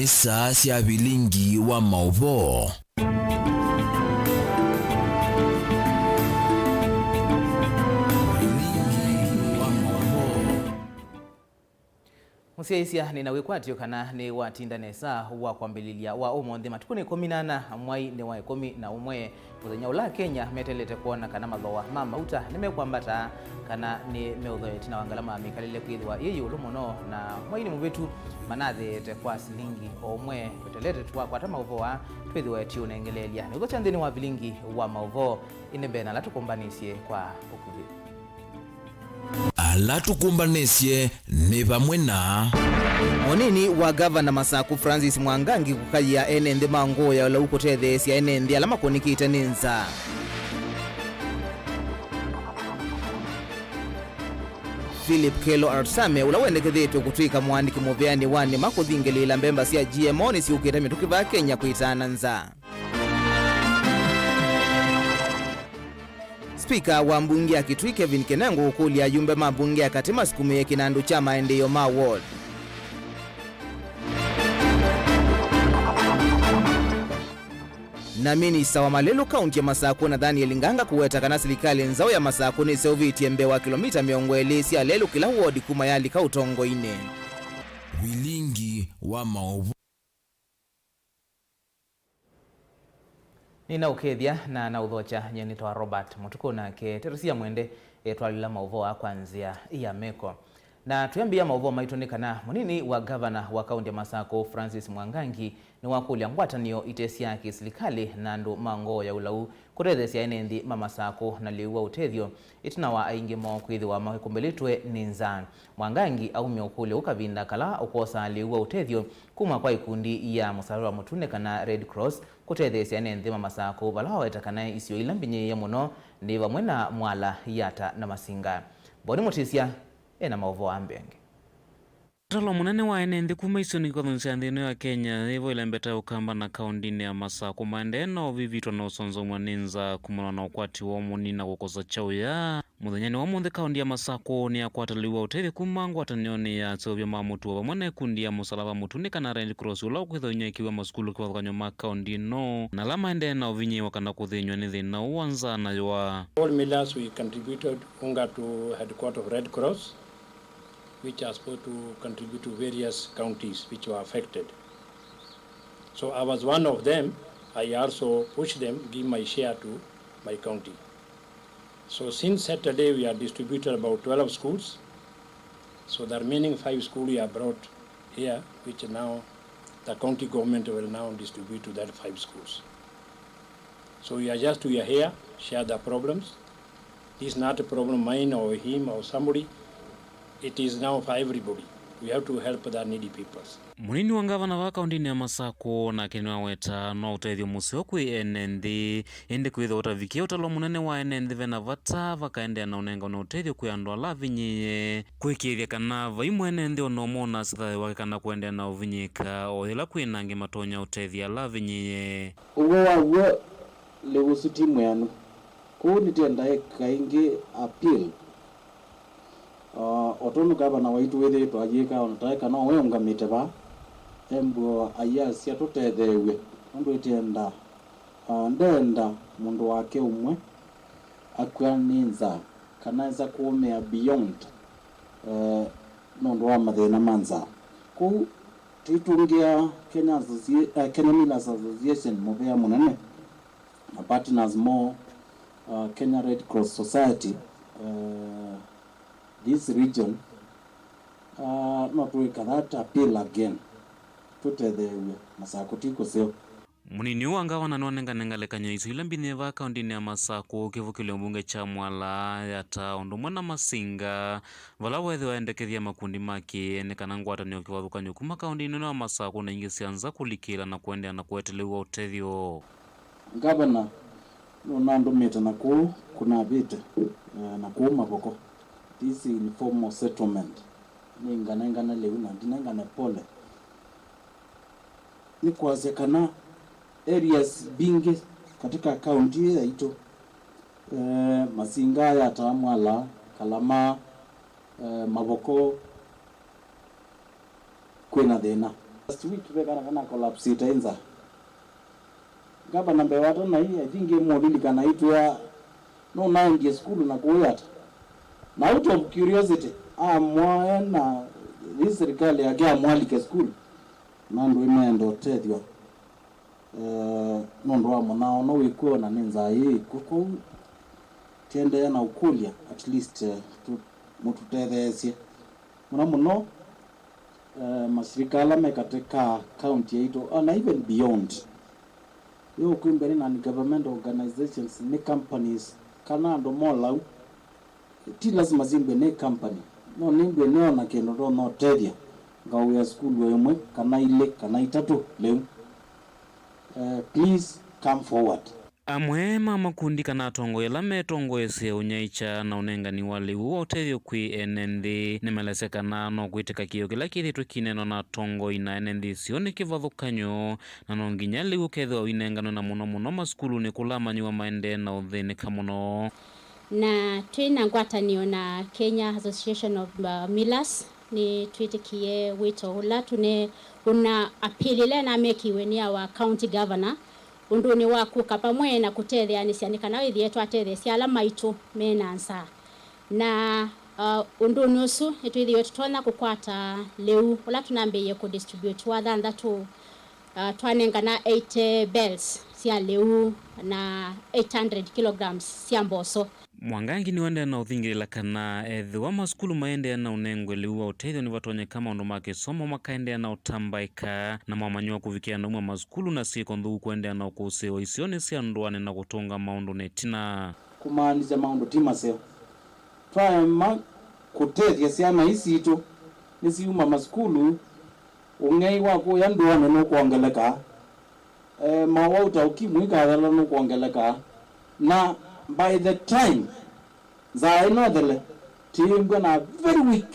Nisa cia Vilingi wa Mauvoo. Musiaisia ni nawe kwatio kana ni watinda nesa wa kwambililia wa umonde matukuni 18 mwai ni wa 11 muthenya ula Kenya metelete kuona kana mathoa mama uta nimekwambata kana ni meuthoeti na wangalama mikalile kwithwa yiyu lumono na mwai ni mubitu manathe te kwa silingi omwe metelete twa kwata Mauvoo twithwa tio nengelelia ni ugocha ndini wa Vilingi wa Mauvoo inebena la tukumbanisye kwa ukuvi ala tukumbanisye ni pamwe na Monini wa Governor Masaku Francis Mwangangi kukaya enende mango ya ula ukothethe cia enende alama konikite ninza Philip Kelo Artsame ula wendekethitwe kutwika mwandiki muveani wani makuthingelila mbemba cia GMO ni ciukite mituki va Kenya kuitana nza Speaker wa mbunge ya Kitui Kevin Kenengo ukulia yumbe mabunge ya katima sikumie kinandu cha maendeleo ma ward. Na minista wa Malelo kaunti ya Masaku na Daniel Nganga kuweta kana serikali nzao ya Masaku ni Soviti mbe wa kilomita 200 cia lelo kila ward kumayali ka utongo ine. Vilingi wa Mauvoo. Nina ukethia na udhocha nyeni twa Robert Mutuku na ke teresia mwende twalila Mauvoo kwanzia ya meko na tuyambia Mauvoo maitunikana munini wa Governor wa kaunti ya Masaku Francis Mwangangi ni wakulia ngwatanio itesia serikali na ndu mango ya ulau kurethesia enendi Masaku na liwa utethio itina wa aingi mo kwithwa mahikumbelitwe ninza Mwangangi aumia ukule ukavinda kala ukosa liwa utethio kuma kwa ikundi ya musarura mutune kana Red Cross kutethesia enendi Masaku balawa etakana isio ilambinye ya muno ni vamwena mwala yata na masinga boni mutisia ena Mauvoo ambenge Talo munene wa enendi kuma isoni kwa thunsia nthino ya Kenya evo ilembeta ukamba na kaundini ya Masaku maendeno vivitwa na usonzo mwaninza kumana na ukwati wa muni na kukosa chau ya muthenyani wa munthe kaundi ya Masaku ni akwataliwa utethi kuma ngwatanioni ya Sovia mamutu wa mwene kundi ya musalaba mutuni kana Red Cross ula ukwithonya ikiwa maskulu kwa thkanyo ma kaundi no na lama endena uvinyi wakana kuthinywa ni thina uwanza na ywa all millers we contributed unga to headquarters of Red Cross which are supposed to contribute to various counties which were affected. So I was one of them. I also pushed them, give my share to my county. So since Saturday we are distributed about 12 schools. So the remaining 5 schools we are brought here, which now the county government will now distribute to that 5 schools. So we are here, share the problems. This is not a problem mine or him or somebody. It is now for everybody. We have to help the needy people. Munini wa Gavana wa kaundini ya Masaku na kenwa weta no utethio museo kwi enendi indi kwitha utavikia utalo munene wa enendi vena vata vakaendea na unenga na utethio kwi andu ala vinyiye kwikithia kana vaimu enendi onomona sithae wake kana kuendea na uvinyika o ila kwinangi matonya utethia ala vinyiye uwe wawe legusi timu yanu kuu nitiendae kaingi appeal otonu Gavana waitu wethe twajika onataeka no we ungamite ba embo ayasi atutethewe ndu itienda ndenda mundu wake umwe akwaninza kanaiza kuumea beyond nundu wa mathina manza ku titungia Kenya Millers Association muvea munene na partners more Kenya Red Cross Society this region not we cannot appeal again to the Masaku tiko seo munini wa Gavana nonenganengalekanya isu ila mbine va kaundini ya Masaku kivukile mbunge cha mwala yata undu mwana masinga vala wethi waendekethia makundi maki enekana ngwatanio kiwathukanyo kuma kaundini ya Masaku na ingi sianza kulikila na kuendea na kuetelewa utethio Gavana nonandu meta na kuna vite na Mauvoo this informal settlement ningana leuna ndinengana pole ni kwazekana areas bingi katika kaunti ya ito masinga ya Tamwala Kalama Mauvoo kwena thina last week kana collapse itaanza gavana mbewata na hii I think modili kana itwa no naingie school na kuyata na out of curiosity amwa na hii serikali yake amwalike school na ndo imeenda tethio nondo wa mwanao no wikuo na ninza hii kuko tende na ukulia at least mututethesie muno masirikala mekateka county yetu and even beyond yo kumbere na government organizations ni companies kana ndo mola ti lazima zimbe ne company no nimbe neo na kendo no tethia ngau ya school wemwe kana ile kana itatu leo please come forward. Amwe makundi kana atongo ela metongoese unyaicha na unengani wali uo tethio kwi enendi nimelesekana no kwitika kio kila kithitu kineno na tongo ina enendi sioni kivathukanyo na no nginya liu kethwa winengano na muno maskulu ni kulamanyiwa maende na uthinika muno. Na twina ngwatanio na Kenya Association of Millers ni twitikie wito ula tune una apilile na mekiwe ni wa county governor undu ni wakuka pamwe na kutethea ni cianika na withi yetu atethecia ala maitu menansa na undu nusu itwithio tutona kukwata leu ula tunambiye ku distribute wa thanthatu twanengana 8 bells cia leu na 800 kilograms cia mboso. Mwangangi ni wende na uthingirila kana ethiwa maskulu maende na unengwe liu wa utethio ni vatonye kama undu makisomo makaende na utambaika na mamanywa kuvikia na umwa maskulu na siko nthu kuende na ukuseo isioni cia ndwane na kutunga maundu netina kumaanisha maundu timaseo twaema kutethia ciana ici itu ni ciuma maskulu ungei wako ya ndwane no kuongeleka mawauta ukimwika dhala no kuongeleka na by the time zainodele timbwa na very weak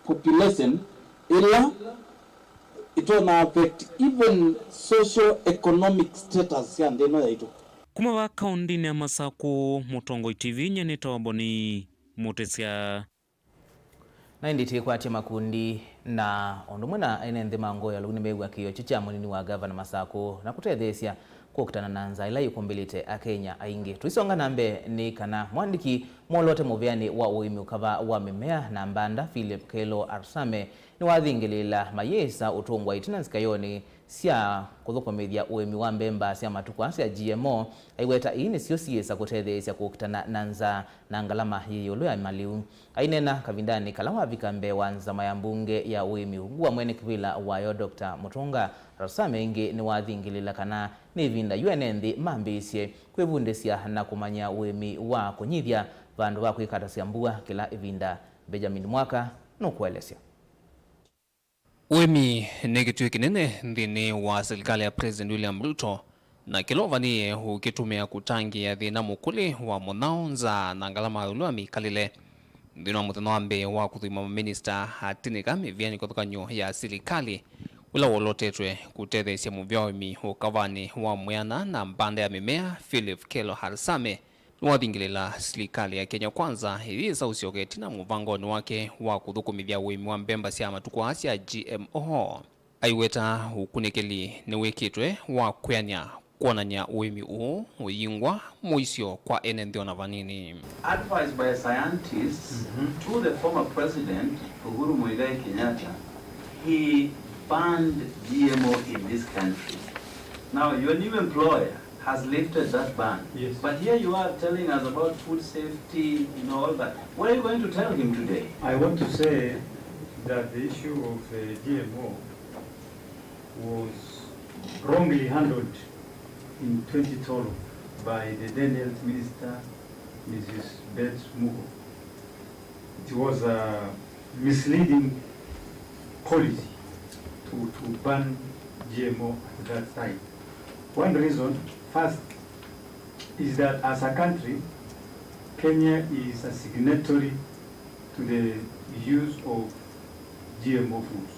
population ila itona affect even socio-economic status ya ndeno ya ito. Kuma wa kaundi ni Masako Mutongo TV nye nitawaboni mutesia na inditi kwa tia makundi na ondumwena ene ndima ngoya luguni megwa kiyo chicha munini wa gavana Masako na kutethesia kukutana na nzaila yukumbilite akenya aingi. Tuisonga nambe ni kana mwandiki mwolote muvyani wa uimi ukava wa mimea na mbanda Philip Kelo Arsame ni wathingilila mayesa utungwa itina nsikayoni sia kuthukomithia uimi wa mbemba sia matuku sia GMO aiweta ini sio siesa kutethesia kukutana na nza na ngalama yiyulu ya maliu ainena kavindani kalawa vikambe wa nzama ya mbunge ya uimi ugua mwene kivila wayo Dr. Mutunga Arsame ingi ni wathingilila kana ni vinda yuenendi mambisye kwivundesia na kumanya uimi wa kunyithia vandu wa kwikata siambua kila ivinda. Benjamin Mwaka no kuelesya. Uimi ni kitu kinene nthini wa serikali ya President William Ruto na kilovanie ukitumia kutangia thina mukuli wa munao nza na ngalama ulua mikalile nthino muthino ambe wa kuthima minister hatinika mivyani kuthukanyo ya serikali ula wolotetwe kutethesia muvyaoimi ukavani wa mwiana na mbanda ya mimea Philip Kelo Arsame niwathingilila serikali ya Kenya Kwanza ithisa usioketi na muvangoni wake wa kuthukumithia uimi wa mbemba cia matuku cia GMO aiweta ukunikili ni wikitwe wa kwiania kuonania uimi uu uyingwa muisio kwa ene nthiona vanini. Advised by scientists to the former president Uhuru Muigai Kenyatta, he banned GMO in this country. Now your new employer has lifted that ban. Yes. But here you are telling us about food safety and all that. What are you going to tell him today? I want to say that the issue of GMO was wrongly handled in 2012 by the then Health Minister, Mrs. Beth Mugo. It was a misleading policy to ban GMO at that time. One reason, first, is that as a country, Kenya is a signatory to the use of GMO foods,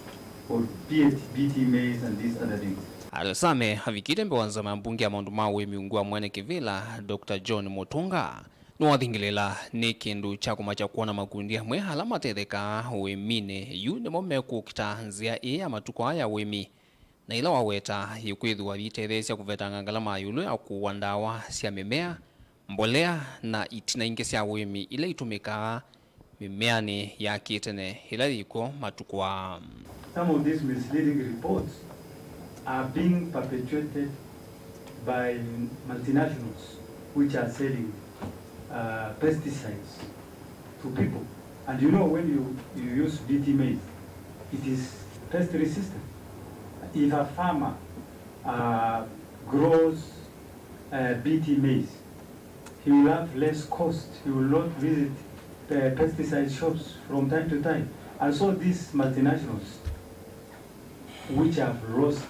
or BT maize and these other things. Arsame havikire mbewanza mambunge ya maundu mawe miungua mwene kivila Dr. John Mutunga nuwathingilila ni kindu cha kumacha kuona makundi amwe hala matetheka uimine yu nimo mekukita nzia ya matuko haya uimi na ila waweta yukwithwa bitethesia kuvetanga ngalama yulu ya kuwa ndawa cia mimea, mbolea na itina ingi cia wimi ila itumikaga mimeani ya kitene ila iko matukwa. Some of these misleading reports are being perpetuated by multinationals which are selling pesticides to people. And you know, when you use BT maize, it is pest resistant. If a farmer grows BT maize, he will have less cost. He will not visit pesticide shops from time to time. And so these multinationals, which have lost,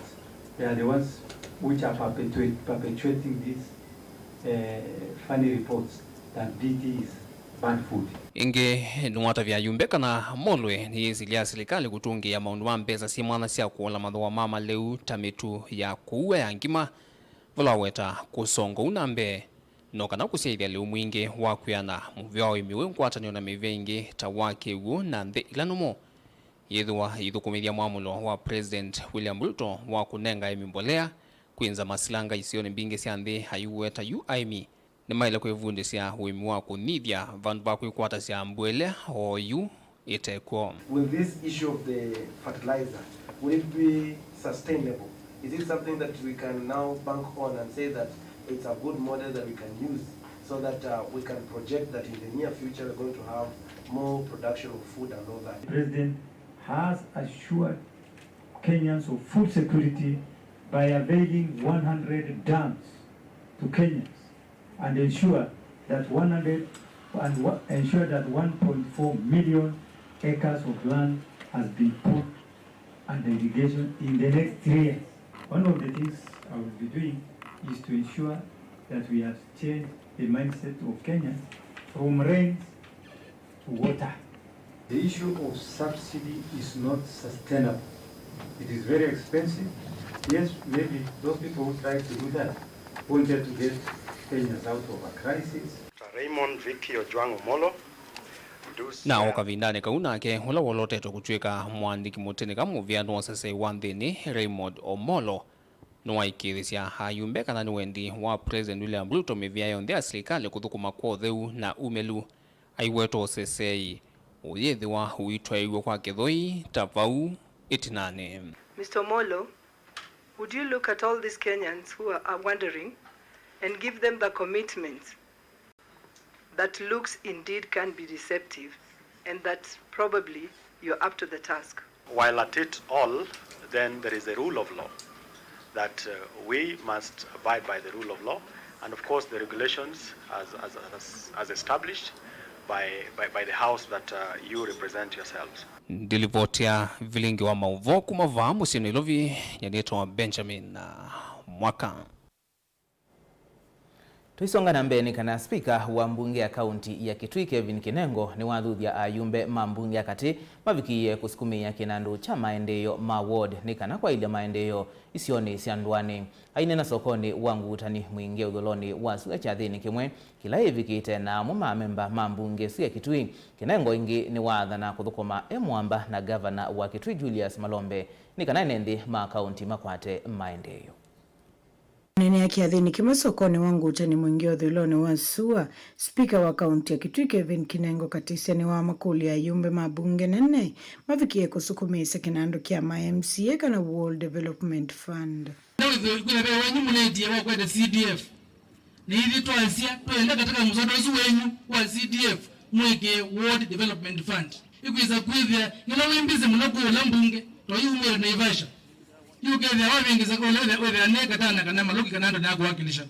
they are the ones which are perpetuating these funny reports that BT is bad food. Inge nwata vya yumbeka na molwe ni zilia serikali kutungia maundu wa mpesa si mwana sia kuola madhoa mama leu tamitu ya kuwe ya ngima vula weta kusongo unambe noka na kusaidia leu mwingi wakuyana mvyao imiwe nkwatani na mivengi tawake ugu na nde ilanumo yidhu kumidia mwamulo wa President William Ruto wa kunenga mbolea kuinza masilanga isione mbinge sia nde hayuweta UIMI ni maile kwevundi sia wimi wa kunidhia vandu ba kuikwata sia mbwele o yu iteko. Will this issue of the fertilizer, will it be sustainable? Is it something that we can now bank on and say that it's a good model that we can use so that we can project that in the near future we're going to have more production of food and all that? The President has assured Kenyans of food security by availing 100 dams to Kenyans and ensure that 1.4 million acres of land has been put under irrigation in the next 3 years. One of the things I will be doing is to ensure that we have changed the mindset of Kenyans from rains to water. The issue of subsidy is not sustainable. It is very expensive. Yes, maybe those people who tried to do that wanted to get Kenyans out of a crisis. Raymond Vicky Ojwang Omolo na okavindane kaunake hula woloteto kuchweka mwandiki mutene kamuvia nuosese wanthini Raymond Omolo nuwaikithisia hayumbeka na niwendi wa President William Ruto mivia yonthe ya serikali kuthukuma kwa utheu na umelu aiweto sesei uyithiwa uitwaiwe kwa kithoi tavau itinane. Mr. Omolo, would you look at all these Kenyans who are wondering and give them the commitment that looks indeed can be deceptive and that probably you're up to the task? While at it all, then there is a rule of law that we must abide by the rule of law, and of course the regulations as established by the house that you represent yourselves. Dilivotia Vilingi Wa Mauvoo kumavaa musini lovi nyanetwa Benjamin Mwaka. Tuisonga na mbeni kana spika wa mbunge ya kaunti ya Kitui Kevin Kinengo ni wathuthia ayumbe mambunge ya kati mavikiye kusukumia kinandu cha maendeleo ma ward ni kana kwa ile maendeleo isioni siandwani aine na sokoni wangu utani mwingi udholoni wa suga cha thini kimwe kila hivi kite na muma memba mambunge suga Kitui. Kinengo ingi ni wathana kuthukuma emwamba na governor wa Kitui Julius Malombe ni kana nendi ma kaunti makwate maendeleo. Nene ya kiadhini kima sokoni wangu utani mwingio dhuloni wa sua. Speaker wa kaunti ya Kitui Kevin Kinengo katisia ni wa makuli ya yumbe mabunge nene mavikie kusukumisa kinando kia MCA kana World Development Fund. Kuna bewa wenyu mwenye wa kwa CDF ni hivi tuansia tuenda katika msadosu wenyu wa CDF mweke World Development Fund ikuiza kuivya nila wimbize mnaku ulambunge to yu mwere na ivasha yukethia wabingisa kwa wethia neka tana kana maluki kanando na kuwakilisha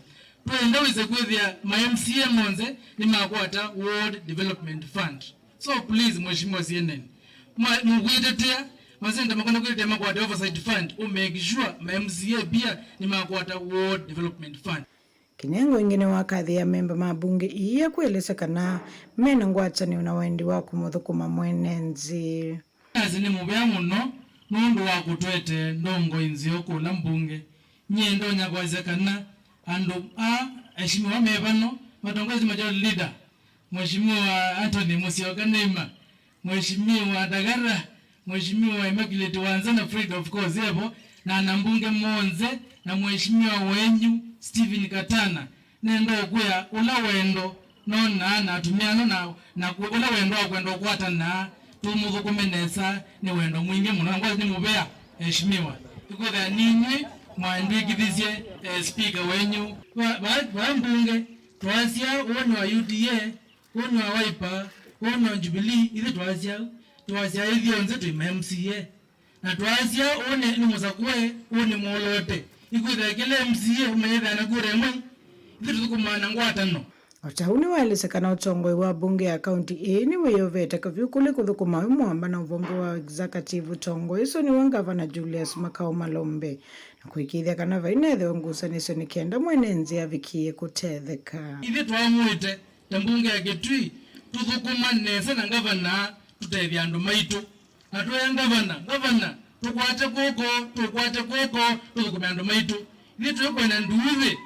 tuenda wize kuivya MCA monze ni makwata World Development Fund. So please mheshimiwa CNN mugwitetea masenda makona kuitetea makwata Oversight Fund make sure MCA pia ni makwata World Development Fund. Kinengo ingine wakadhi ya memba mabunge iya kuelesa kana mena ngwacha ni unawendi waku muthukuma mwenenzi azini mubea muno nundu wa kutwete ndongo inzi okula mbunge nyendo nyakwazekana andu heshimiwa mebano matongozi major leader mheshimiwa Anthony Musyoka Neema, mheshimiwa Dagara, mheshimiwa Immaculate Wanzana Fred of course hapo na nambunge Monze na mheshimiwa wenyu Stephen Katana nendo kuya ula wendo nona na tumiano na ula wendo kwenda kwata na tumuthukumenesa ni wendo mwingi muno ngwazi ni mubea heshimiwa ikutha ninyi mwandikithisye speaker wenyu wa mbunge twasia wonu wa UDA wonu wa Wiper wonu wa Jubilee ile twasia ithio nze tu MCA na twasia one ni musakwe one molote ikutha kile MCA umeitha na kure mwe ile tukumana ngwatano Otauni waelesekana utongoi wa bunge ya kaunti ini weyoveta kavyukule kuthukuma mwamba na uvongo wa executive utongoi iso ni wangavana Julius Makao Malombe na kuikithia kana vainethe wangusanisa ni kenda mwenenzi avikie kutetheka ithi twamwite ta mbunge ya Kitui tuthukuma nesa na gavana tutethia andu maitu na tuya gavana tukwate koko tuthukume andu maitu ithi tukwenda nduthi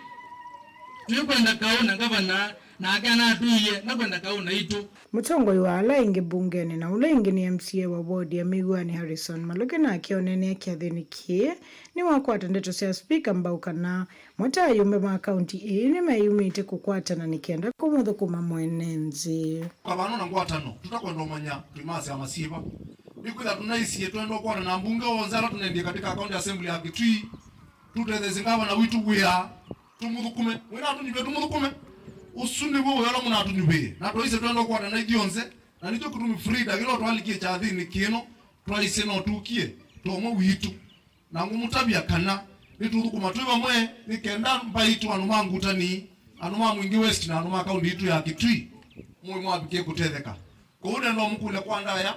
tukwenda kaona gavana na agana atuiye na kwenda kauna itu mutongoi wa ala ingi bungeni na ula ingi ni MCA wa ward ya Migwani Harrison Maluke na akionene ya kiathinikie ni wakwata ndeto cia speaker Mbaukana mwata yumbe ma county ini mayumite kukwatana nikienda kumuthukuma mwenenzi kabano na ngwatano tutakwenda umanya primasi ya masiva nikwitha tunaisie twenda kwa na mbunge wonzara tunaendie katika county assembly ya Kitui tutetheze ngava na witu wia tumuthukume wina tunyibe tumuthukume usuni wo yala muna tunyibe na toise twenda kwa na ithionze na nito kutumi frida gilo twalikie cha thini kino twaise no tukie tomo witu na ngumutabia kana nituthukuma twiba mwe nikenda mbaitu anuma ngutani anuma mwingi west na anuma county itu ya Kitui mwe mwabikie kutetheka kuune ndo mkule kwa ndaya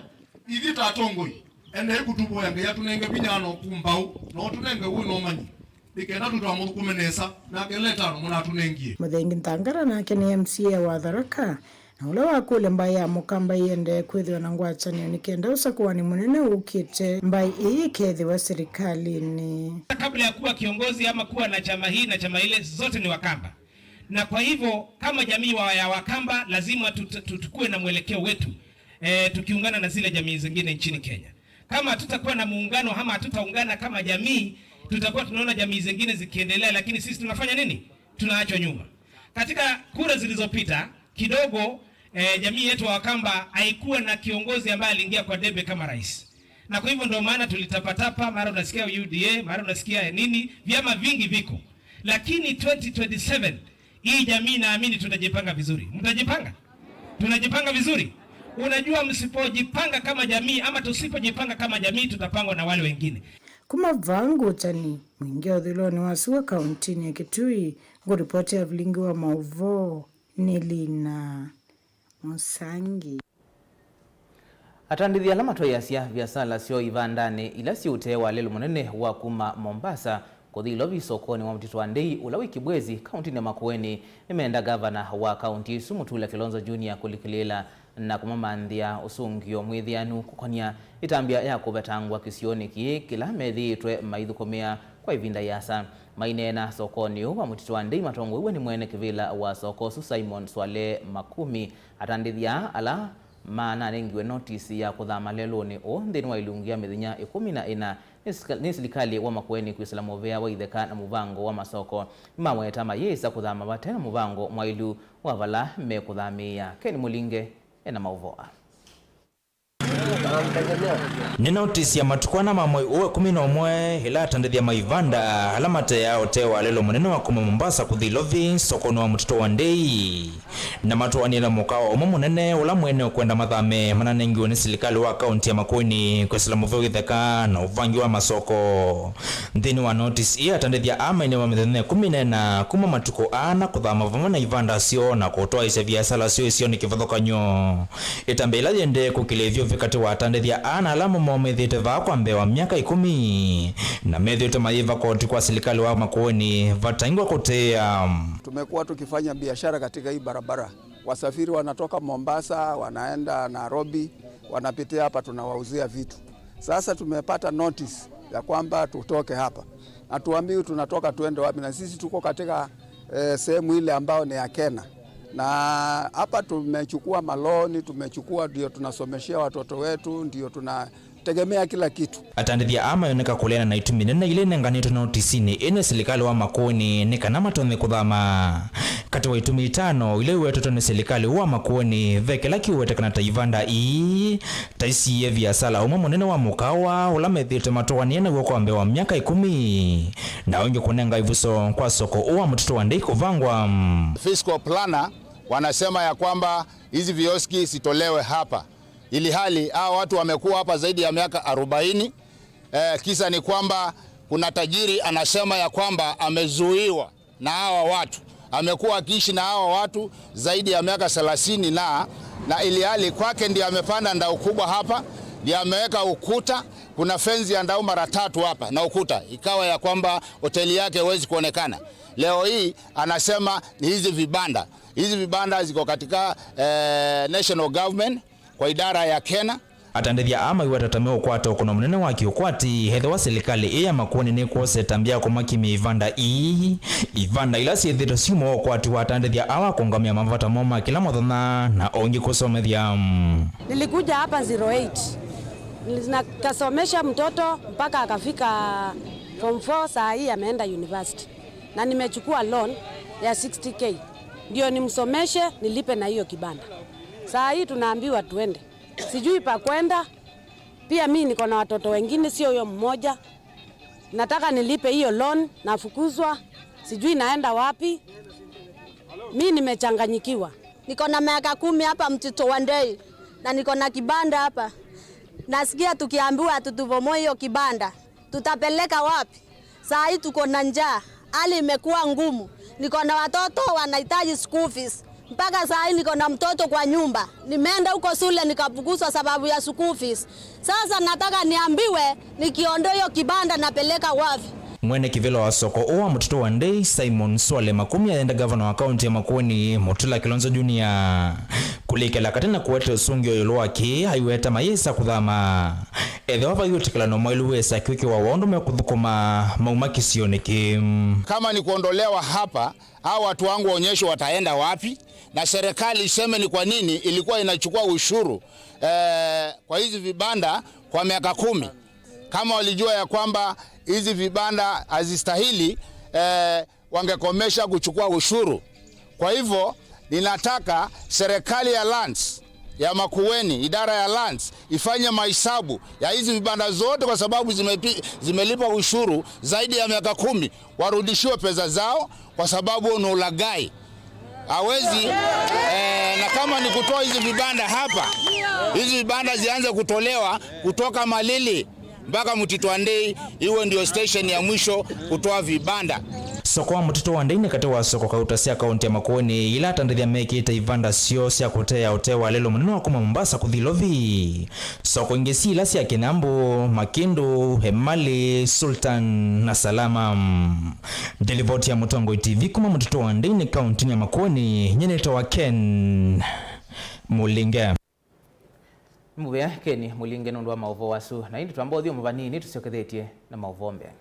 ithi tatongoi ende kutubo yange yatunenge binyano kumbau no tunenge uno manyi ikenda tutwamukumenesa na keleta muna tunengie muthengi ntangara nake ni MCA wa Tharaka na ule wa kule mbai ya mukamba yende kwithwa na ngwachanio nikenda usakuwa ni munene ukite mbai ii kethiwa serikalini kabla ya kuwa kiongozi ama kuwa na chama hii na chama ile zote ni Wakamba na kwa hivyo kama jamii ya Wakamba lazima tukue na mwelekeo wetu tukiungana na zile jamii zingine nchini Kenya. Kama tutakuwa na muungano ama hatutaungana kama jamii tutakuwa tunaona jamii zingine zikiendelea lakini sisi tunafanya nini? Tunaachwa nyuma. Katika kura zilizopita kidogo jamii yetu wa Wakamba haikuwa na kiongozi ambaye aliingia kwa debe kama rais. Na kwa hivyo ndio maana tulitapatapa, mara unasikia UDA, mara unasikia nini, vyama vingi viko. Lakini 2027 hii jamii naamini tutajipanga vizuri. Mtajipanga? Tunajipanga vizuri. Unajua msipojipanga kama jamii ama tusipojipanga kama jamii tutapangwa na wale wengine. Kuma vangu tani mwingi udhiloni wasuwa kauntini ya Kitui nguripoti ya Vilingi Wa Mauvoo Nilina Musangi atandithia alama twayasia biasala sio ivandani ila si utewa lelo munene wa kuma Mombasa kuthilo visokoni wa mtito wa Ndei ula wiki bwezi kaunti ya Makueni imeenda gavana wa kaunti Sumutula Kilonzo Junior kulikilela na kumamandhia usungio mwithianu kukonia itambia ya kuvetangwa kisioni kila methitwe maithukumia kwa ivinda yasa mainena sokoni wa mtito wa Ndei matongo uwe ni mwene kivila wa soko Simon Swale Makumi atandithia ala maana nengiwe notisi ya kuthama leloni o nthini wa ilungia mithinya 14 ni serikali wa Makueni kwisalamu vea wa itheka na muvango wa masoko mamweta mayesa kuthama batena muvango mwailu wa vala me kuthamia Ken Mulinge ena Mauvoa ni notisi ya matukwana mamwe uwe 11 ila atandithia maivanda alamate ya otewa lelo munene wa kuma Mombasa kuthilovi sokoni wa mtito wa Ndei na matuani la mukao umu munene ula mwene kwenda mathame mananengiwe ni serikali wa kaunti ya Makueni kwisalamu vea itheka na uvangi wa masoko nthini wa notice iya atandithia amaine wa mithenya 14 kuma matuko ana kuthama vamwe na ivanda sio na kutoa ise biasala sio isio ni kivathokanyo itambela yende kukilethio vikati wa atandithia ana alama momethite va kwa mbewa miaka 10 na methite maiva koti kwa serikali wa Makueni vataingwa kutea. Tumekuwa tukifanya biashara katika hii barabara. Wasafiri wanatoka Mombasa, wanaenda Nairobi, wanapitia hapa tunawauzia vitu. Sasa tumepata notice ya kwamba tutoke hapa. Hatuambiwi tunatoka tuende wapi na sisi tuko katika sehemu ile ambao ni ya Kenya. Na hapa tumechukua maloni, tumechukua ndio tunasomeshia watoto wetu, ndio tunategemea kila kitu. Atandithia ama yoneka kuleana na itumi nena ile nenganito notisini ene serikali wa Makueni ni kana matone kuthama kati wa itumi 5 ile wetu ne serikali wa Makueni vekela kiwete kana taivanda taisi yevi asala umo munene wa mukawa ulamethite matwaniene gwo kwa mbewa miaka 10 na onge kunenga ivuso kwa soko uwa mtoto wa ndiko vangwa. Fiscal planner wanasema ya kwamba hizi vioski sitolewe hapa, ili hali hao watu wamekuwa hapa zaidi ya miaka 40. Kisa ni kwamba kuna tajiri anasema ya kwamba amezuiwa na hawa watu, amekuwa akiishi na hawa watu zaidi ya miaka 30 na ili hali kwake ndiye amepanda ndao kubwa hapa, ndiye ameweka ukuta, kuna fenzi ya ndao mara 3 hapa na ukuta, ikawa ya kwamba hoteli yake haiwezi kuonekana. Leo hii anasema ni hizi vibanda ziko katika national government kwa idara ya Kenya. Atandithia ama iwatatameo kwata kuna munene waki ukwati hedhe wa serikali ya Makueni ni kuose tambia kumakimi ivanda ila si thito simo kwati watandithia awa kungamia mavata moma kila mothana na ongi kusomethia. Nilikuja hapa 08 nikasomesha mtoto mpaka akafika form 4, saa hii ameenda university na nimechukua loan ya 60k ndio nimsomeshe nilipe na hiyo kibanda. Saa hii tunaambiwa tuende, sijui pa kwenda. Pia mimi niko na watoto wengine, sio huyo mmoja. Nataka nilipe hiyo loan, nafukuzwa, sijui naenda wapi. Mimi nimechanganyikiwa. Niko na miaka 10 hapa mtoto wa ndei na niko na kibanda hapa. Nasikia tukiambiwa tutubomoe hiyo kibanda, tutapeleka wapi? Saa hii tuko na njaa, hali imekuwa ngumu. Niko na watoto wanahitaji school fees. Mpaka saa hii niko na mtoto kwa nyumba. Nimeenda huko shule nikafukuzwa sababu ya school fees. Sasa nataka niambiwe nikiondoa hiyo kibanda napeleka wapi? Mwene kivelo wa soko uwa mtoto wa ndei Simon Swale Makumi aenda gavana wa kaunti ya Makueni Mutula Kilonzo Junior kulikela katena kuwete usungio yolwaki haiweta mayesa kuthama ethe wava yutikala no mailuwesa kiwiki wa waondo mekudhukuma maumaki sioniki. Kama ni kuondolewa hapa, hao watu wangu waonyesho wataenda wapi, na serikali iseme ni kwa nini ilikuwa inachukua ushuru kwa hizi vibanda kwa miaka 10. Kama walijua ya kwamba hizi vibanda hazistahili, wangekomesha kuchukua ushuru. Kwa hivyo ninataka serikali ya lands ya Makueni, idara ya lands ifanye mahesabu ya hizi vibanda zote, kwa sababu zimelipa ushuru zaidi ya miaka 10, warudishiwe pesa zao, kwa sababu ni ulaghai. Hawezi na kama ni kutoa hizi vibanda hapa, hizi vibanda zianze kutolewa kutoka Malili mpaka Mtito wa Ndei, iwe ndio station ya mwisho kutoa vibanda. Soko wa Mtito wa Ndei ni kati wa soko kautasia kaunti ya Makueni ila tandithia meki itaivanda sio sia kutea utewa lelo munene wa kuma Mombasa kuthilovi. Soko ingesi ila sia Kinambo, Makindu, Hemali, Sultan na Salama. Delivoti ya Mutongo TV kuma Mtito wa Ndei ni kaunti ya Makueni nyeneta wa Ken Mulinge. Mubea Keni Mulinge nundu wa Mauvoo wasu na hindi tuambao dhio mvanini tusiokethetie na Mauvoo mbeange.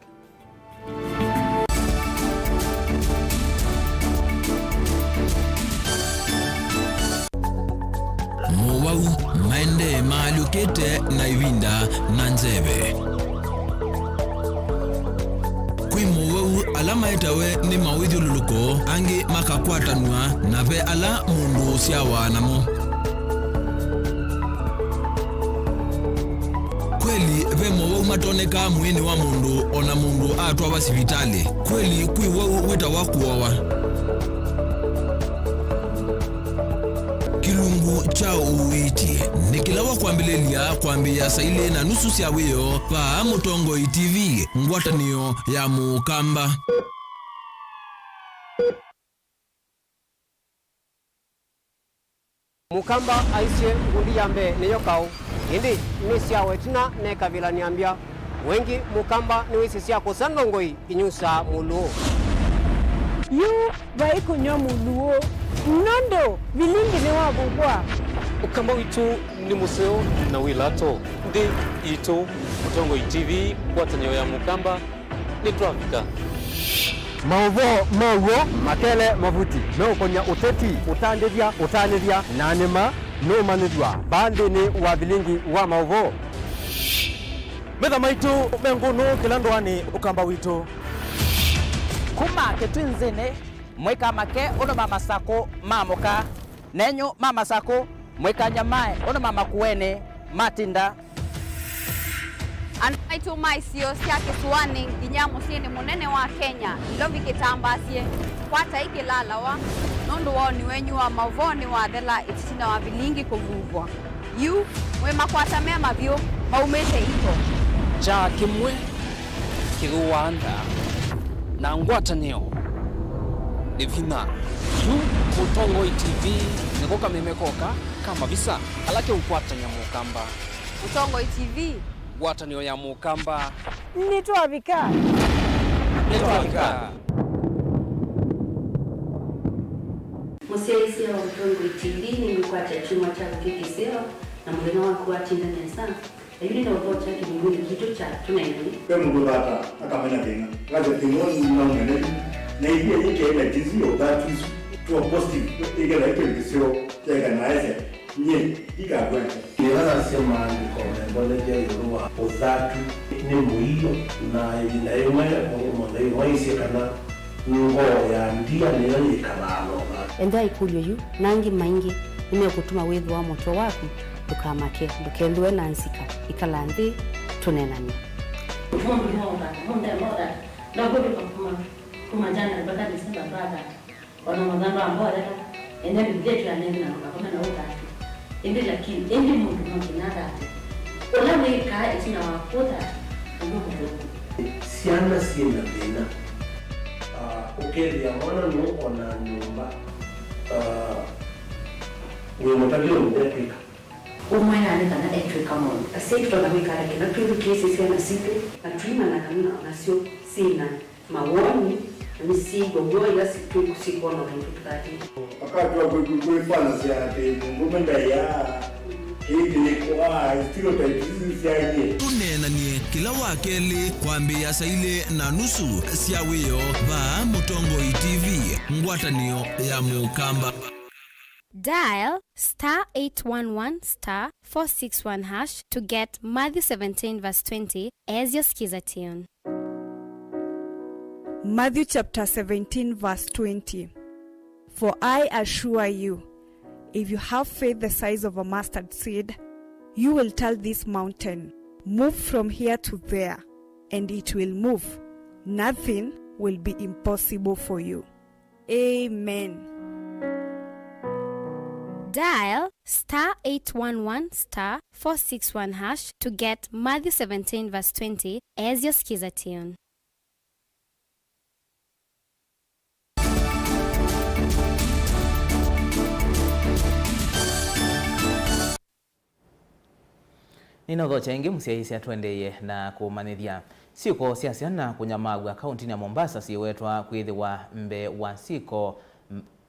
Mowau maende maalukete na ivinda na nzebe. Kui mowau alama etawe ni mawidhi luluko angi makakwatanua na ve ala mundu siawa namo. Kweli ve mowau matoneka mwini wa mundu ona mundu atwa wa sivitali. Kweli kui wau weta wakuowa. Kilungu cha uwiti nikilawa kuambia saile na nusu sia weo pa Mutongo TV ngwatanio ya Mukamba. Mukamba aisye ngundi yambe neyo kau indi ni sia wetina ne kabila niambia wengi Mukamba ni wisi sia kusanga ngoi inyusa muluo yu vai kunyo muluo nondo Vilingi Wa Mauvoo Ukamba witu ni museo na wilato ndi ito Mutongo TV kwatanyo ya Mukamba ni Trafika Mauvoo makele mavuti no konya uteti utandithia nanima no manithwa bandi ni wa Vilingi Wa Mauvoo metha maitu mengunu kilandwani ukamba witu kuma ketwinzini mwika make uno mama sako mamoka nenyu mama sako mwika nyamae uno mama kuene matinda Anaitu maisio sia kisuani kinyamu sieni munene wa Kenya ilovi kitambasie kwata iki lalawa nundu wao ni wenyu wa Mauvoo wa thela itisina wa Vilingi kuvuvwa yu mwema kwata mema vyo maumete ito cha kimwe kiruanda na ngwatanio ni vina yu Mutongo TV nikoka memekoka kama visa alake ukwata nyamukamba Mutongo TV ngwatanio ya mukamba nitwavika Musiaisia wa Mutongo TV ni mkwata chuma cha kikiseo na mlema wako atinda nesa Ebi na uvocha kimwili kitu cha tunaini. Kwa mungu hata akamena tena. Kaza timoni na mwenendo. Na hiyo yake ile jizio that is to a positive. Ile ile kisio tega naise. Nye ikagwenta. Kiana sema ni komendo ya Yoruba ozatu ni muhiyo na inaimwe mu na ise kana ngo ya ndia ni ikalalo. Enda ikulyo yu nangi maingi nimekutuma wewe wa moto wako tukamake dukenduwe nansika ikalandi tunenani na bodi kuma jana mpaka Desemba baada wana magamba ambao enda bigetu anene na kama na utatu ende lakini ende mundu mkinada olawe ka itina wakota ndio siana sina tena ukeli ya mwana no ona nyumba wewe mtakio ndepika umwana kana etwe kama asiki toka mikara kina tuzu kesi sana sipe na tuima na kamina nasio sina mawoni na misigo goya situ kusikona na tukati wakati wa kuifanya siate ngomenda ya hiki ni kwa stereotypes siaje tunenanie kila wakeli kwambia saile na nusu siawio ba Mutongo TV ngwatanio ya mukamba. Dial *811*461# to get Matthew 17 verse 20 as your skiza tune. Matthew chapter 17 verse 20. For I assure you, if you have faith the size of a mustard seed, you will tell this mountain, move from here to there, and it will move. Nothing will be impossible for you. Amen. Dial *811*461# to get Matthew 17 verse 20 as your skiza tune. Nino chengi musiaisi atwendeye na kumanithia siko siasiana kunyamagwa kaunti ya Mombasa siwetwa kwithiwa mbe wa siko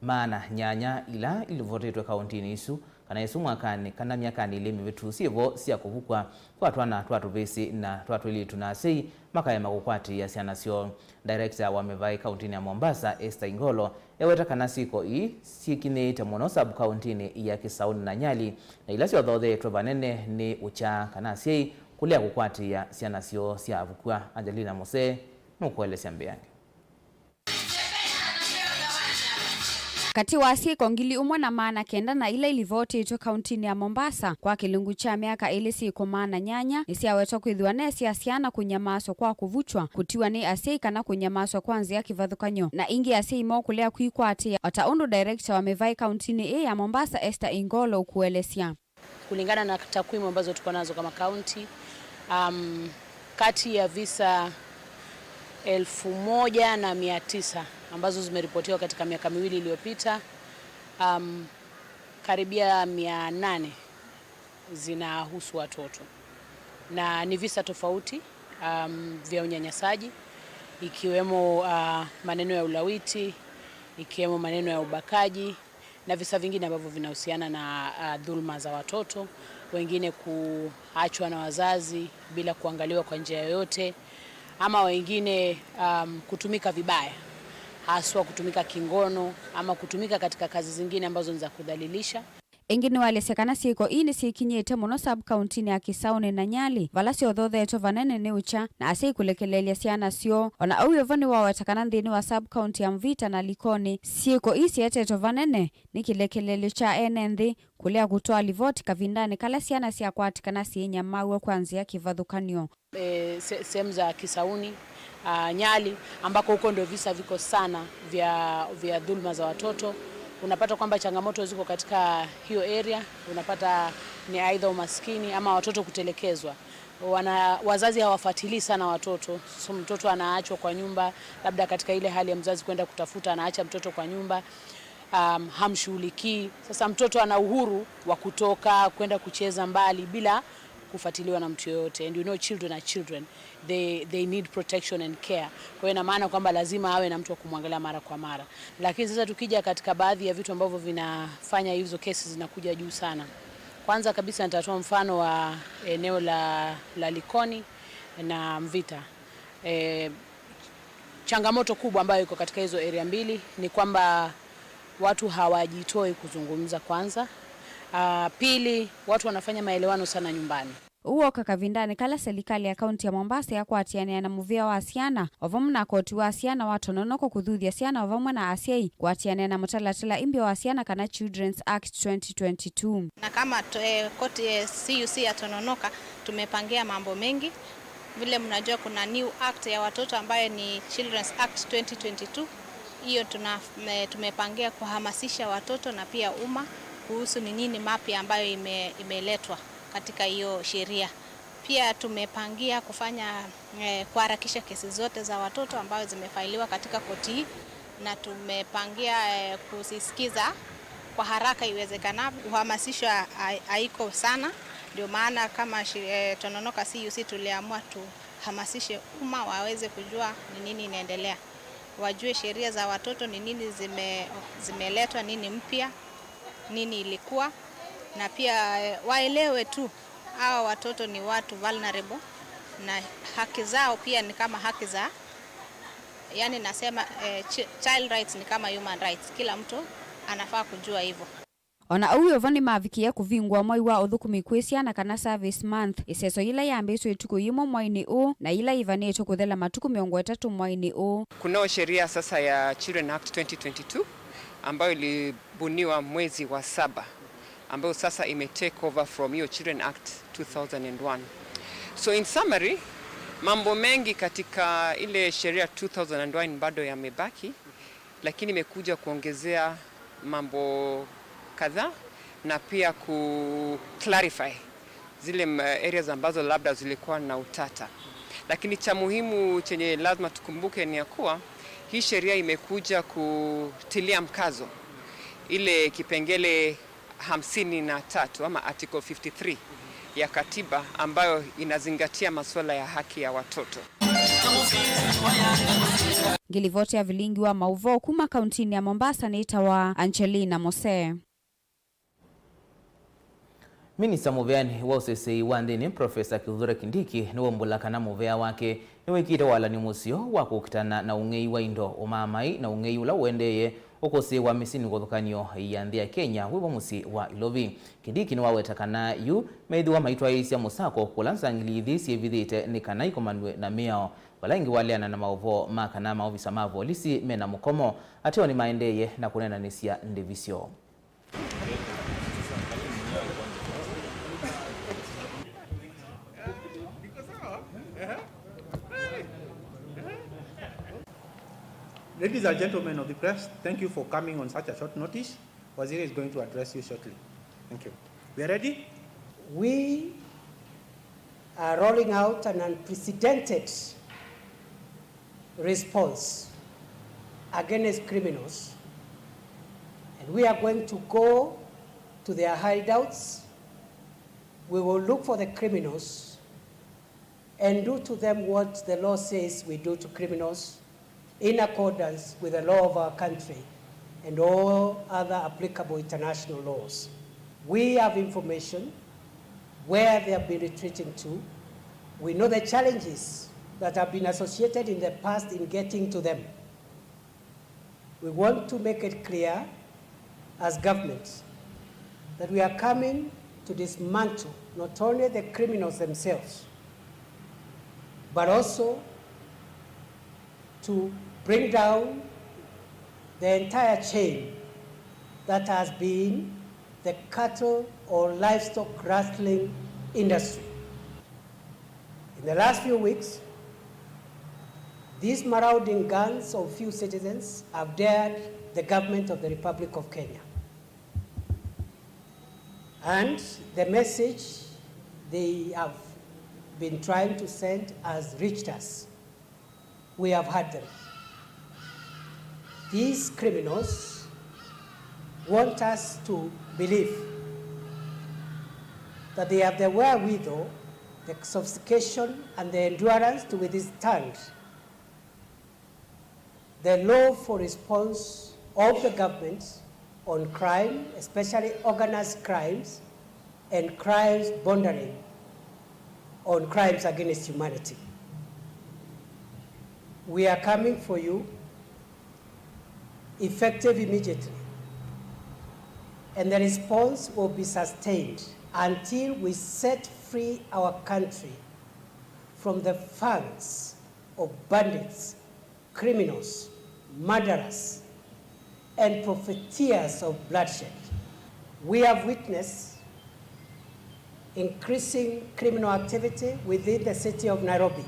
maana nyanya ila ilivotetwe kaunti isu kana isu mwakani kana miakani ile mivitu sivo sia kuvukwa kwa twana twatuvisi na twatwili tunasi makaya makukwati ya siana sio. Director wa Mevai kaunti ya Mombasa Esther Ingolo eweta kana siko sikinete muno sub kaunti ya Kisauni na Nyali na ila sio thothe tovanene ni ucha kana sei kulia kukwati ya siana sio sia vukwa. Angelina Mose nukuelesea mbiange. Kati wa siko ngili umwe na maana kenda na ile ilivoti ito kaunti ya Mombasa kwa kilungu cha miaka ile siko maana nyanya isi aweto kwithiwa nesi asiana kunyamaso kwa kuvuchwa kutiwa ni asei kana kunyamaso kwanza ya kivathukanyo na ingi asei mo kulea kuikwati ataundu director wa Mevai kaunti ya Mombasa Esther Ingolo kuelezea. Kulingana na takwimu ambazo tuko nazo kama kaunti kati ya visa 1900 ambazo zimeripotiwa katika miaka miwili iliyopita, karibia 800 zinahusu watoto na ni visa tofauti vya unyanyasaji ikiwemo maneno ya ulawiti, ikiwemo maneno ya ubakaji na visa vingine ambavyo vinahusiana na dhulma za watoto, wengine kuachwa na wazazi bila kuangaliwa kwa njia yoyote, ama wengine kutumika vibaya, haswa kutumika kingono ama kutumika katika kazi zingine ambazo ni za kudhalilisha. Ingini walesekana siiko ini sikinyete muno sub-county ya Kisauni na Nyali vala siothotheto vanene ni ucha na ase ikulekelelya ciana sio ona au yovani wawetakana nthini wa sub-county ya Mvita na Likoni siiko isi eteto vanene ni kilekelelyo cha ene nthi kulia kutoa livoti kavindani kala ciana cia kwatikana siinya mawe kwanzia kivathukanio sehemu za Kisauni Nyali ambako huko ndio visa viko sana vya dhulma za watoto. Unapata kwamba changamoto ziko katika hiyo area, unapata ni aidha umaskini ama watoto kutelekezwa. Wazazi hawafuatilii sana watoto. So mtoto anaachwa kwa nyumba, labda katika ile hali ya mzazi kwenda kutafuta anaacha mtoto kwa nyumba. Hamshughulikii. Sasa mtoto ana uhuru wa kutoka kwenda kucheza mbali bila kufuatiliwa na mtu yoyote. And you know children are children. They need protection and care. Kwa hiyo ina maana kwamba lazima awe na mtu wa kumwangalia mara kwa mara. Lakini sasa tukija katika baadhi ya vitu ambavyo vinafanya hizo cases zinakuja juu sana. Kwanza kabisa nitatoa mfano wa eneo la Likoni na Mvita. Changamoto kubwa ambayo iko katika hizo area mbili ni kwamba watu hawajitoi kuzungumza kwanza. Pili, watu wanafanya maelewano sana nyumbani. Uo kakavindani kala serikali ya kaunti ya Mombasa ya kwatiania na muvia wa asiana ovamu na koti wa asiana watononoko kuthuthia asiana ovamu na asiai kwatiania na mutalatala imbi wa asiana kana Children's Act 2022. Na kama koti CUC ya Tononoka tumepangia mambo mengi. Vile mnajua kuna new act ya watoto ambayo ni Children's Act 2022. Hiyo tumepangia kuhamasisha watoto na pia umma kuhusu ni nini mapya ambayo imeletwa katika hiyo sheria. Pia tumepangia kufanya kuharakisha kesi zote za watoto ambazo zimefailiwa katika koti hii, na tumepangia kusisikiza kwa haraka iwezekanavyo. Kuhamasishwa haiko sana, ndio maana kama Tononoka CUC tuliamua tuhamasishe umma waweze kujua ni nini inaendelea. Wajue sheria za watoto ni nini zimeletwa, nini mpya, nini ilikuwa, na pia waelewe tu hawa watoto ni watu vulnerable na haki zao pia ni kama haki za, yani nasema child rights ni kama human rights. Kila mtu anafaa kujua hivyo. Ona uyo vani mavikia kuvingwa mwai wa uthukumi kwisiana kana service month iseso ila yambiswe ituku yimo mwaini u na ila ivaneto kuthela matuku 3 mwaini u. Kunao sheria sasa ya Children Act 2022 ambayo ilibuniwa mwezi wa 7 ambayo sasa take over from hiyo Children Act 2001. So in summary, mambo mengi katika ile sheria 2001 bado yamebaki, lakini imekuja kuongezea mambo kadhaa na pia clarify zile areas ambazo labda zilikuwa na utata. Lakini cha muhimu chenye lazima tukumbuke ni kuwa hii sheria imekuja kutilia mkazo ile kipengele 53 ama article 53 ya katiba ambayo inazingatia masuala ya haki ya watoto. Ngilivoti ya Vilingi Wa Mauvoo kuma kauntini ya Mombasa ni itawa Angelina Mose. Minista muveani wa usesei wa ndini Profesa Kithure Kindiki ni wombulaka na muvea wake ni wikite wala ni musio wa kukitana na ungei wa indo umamai na ungei ula uendeye ukosi wa misini kuthukanio ya nthi ya Kenya wibo musi wa Ilovi. Kindiki ni wawetakana yu meithi wa maitwa isia musako kulansa ngilithi sievithite ni kana ikomanwe na miao walangi waliana na mauvoo makana maovisa mavolisi mena mukomo ateo ni maendeye na kunena nisia ndivisio. Ladies and gentlemen of the press, thank you for coming on such a short notice. Waziri is going to address you shortly. Thank you. We are ready? We are rolling out an unprecedented response against criminals. And we are going to go to their hideouts. We will look for the criminals and do to them what the law says we do to criminals, in accordance with the law of our country and all other applicable international laws. We have information where they have been retreating to. We know the challenges that have been associated in the past in getting to them. We want to make it clear as government that we are coming to dismantle not only the criminals themselves, but also to bring down the entire chain that has been the cattle or livestock rustling industry. In the last few weeks, these marauding gangs of few citizens have dared the government of the Republic of Kenya. And the message they have been trying to send has reached us. We have heard them. These criminals want us to believe that they have the wherewithal, the sophistication, and the endurance to withstand the lawful response of the government on crime, especially organized crimes and crimes bordering on crimes against humanity. We are coming for you, effective immediately, and the response will be sustained until we set free our country from the fangs of bandits, criminals, murderers, and profiteers of bloodshed. We have witnessed increasing criminal activity within the city of Nairobi.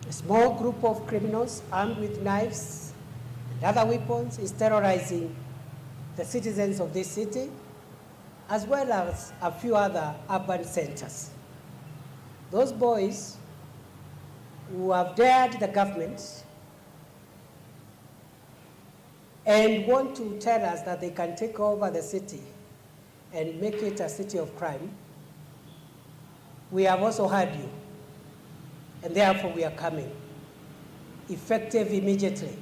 A small group of criminals armed with knives and other weapons is terrorizing the citizens of this city, as well as a few other urban centers. Those boys who have dared the government and want to tell us that they can take over the city and make it a city of crime, we have also heard you, and therefore we are coming, effective immediately.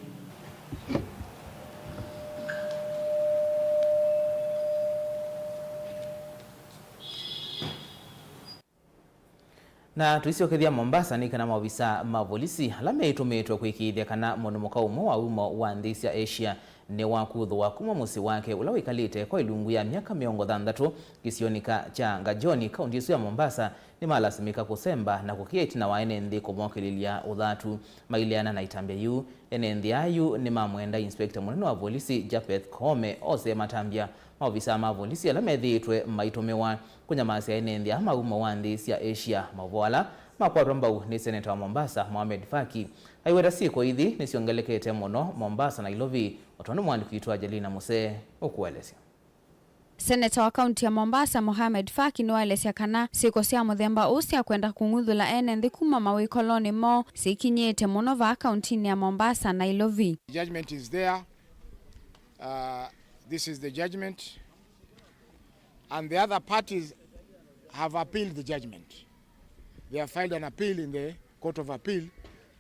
Na tuisiokethia Mombasa ni kana maofisa ma polisi alame itumitwe kwikithia kana monomoka umo wa umo wa nthi cia Asia ni wakuthwa kuma musi wake ula wikalite kwa ilungu ya miaka 60 kisionika cha Ngajoni kaunti ya Mombasa ni malasimika kusemba na kukieti na waene nthi kumokililia uthatu mailiana na itambia yu ene nthi ayu ni mamwenda inspector munene wa polisi Japeth Kome ose matambia maofisa ma polisi alame thitwe maitumiwa kunyamasia ene nthi ama umo wa nthi cia Asia mavoala makwatwambau ni seneta wa Mombasa Mohamed Faki aiweta siko ithi nisiongelekete muno Mombasa na Nairobi otoni mwandiki itwa Jelina Muse ukuelesya. Seneta wa kaunti ya Mombasa Mohamed Faki noelesya kana siko cia muthemba ucia kwenda kunguthula ene nthi kuma mawikoloni mo sikinyete muno va kaunti ya Mombasa na Nairobi. Judgment is there. This is the judgment, and the other parties have appealed the judgment. They have filed an appeal in the Court of Appeal